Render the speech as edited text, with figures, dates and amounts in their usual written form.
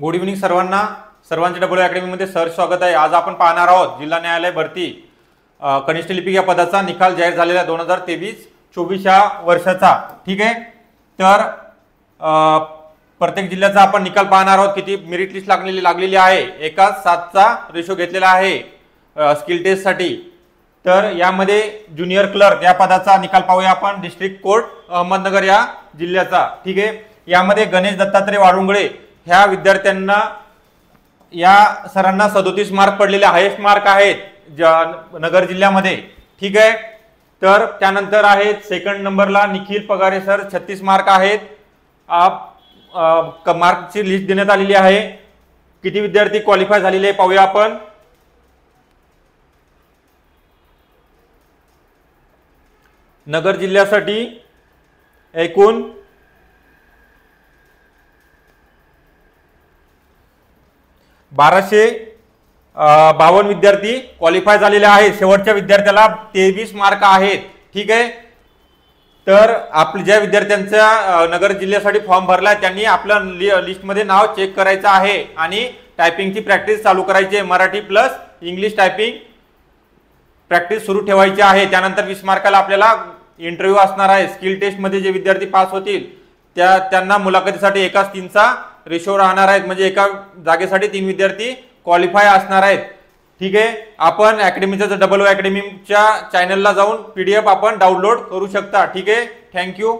Good evening सर्वांना. सर्वांचे W अकॅडमीमध्ये sir स्वागत आहे. आज आपण पाहणार आहोत जिल्हा न्यायालय भरती कनिष्ठ लिपिक या पदाचा निकाल जाहीर झालेला 2023-24 या वर्षाचा. ठीक आहे, तर प्रत्येक जिल्ह्याचा आपण निकाल पाहणार आहोत. किती मेरिट लिस्ट लागलेली आहे, एका 7चा रेशो घेतलेला आहे स्किल टेस्ट साठी. तर यामध्ये ज्युनियर क्लर्क या पदाचा निकाल पाहूया आपण. डिस्ट्रिक्ट कोर्ट अहमदनगर या जिल्ह्याचा. ठीक आहे, यामध्ये गणेश दत्तात्रय वाळुंगळे ह्या विद्यार्थ्यांना, या सरांना 37 मार्क पडलेले, हायेस्ट मार्क आहेत नगर जिल्ह्यामध्ये. ठीक आहे, तर त्यानंतर आहेत सेकंड नंबरला निखिल पगारे सर, 36 मार्क आहेत. मार्कची लिस्ट देण्यात आलेली आहे. किती विद्यार्थी क्वालिफाय झालेले पाहूया आपण. नगर जिल्ह्यासाठी एकूण 1252 विद्यार्थी क्वालिफाय झालेले आहेत. शेवटच्या विद्यार्थ्याला 23 मार्क आहेत. ठीक आहे, तर आपल्या ज्या विद्यार्थ्यांचा नगर जिल्ह्यासाठी फॉर्म भरला त्यांनी आपल्या लिस्टमध्ये नाव चेक करायचं आहे आणि टायपिंगची प्रॅक्टिस चालू करायची आहे. Marathi plus English typing practice सुरू ठेवायची आहे. त्यानंतर 20 मार्काला आपल्याला इंटरव्ह्यू असणार आहे. स्किल टेस्टमध्ये जे विद्यार्थी पास होतील त्यांना मुलाखतीसाठी एकाच 3चा रेशो राहणार आहेत, म्हणजे एका जागेसाठी 3 विद्यार्थी क्वालिफाय असणार आहेत. ठीक आहे, आपण अकॅडमीच्या डब्ल्यू अकॅडमीच्या चॅनलला जाऊन PDF आपण डाउनलोड करू शकता. ठीक आहे, थँक्यू.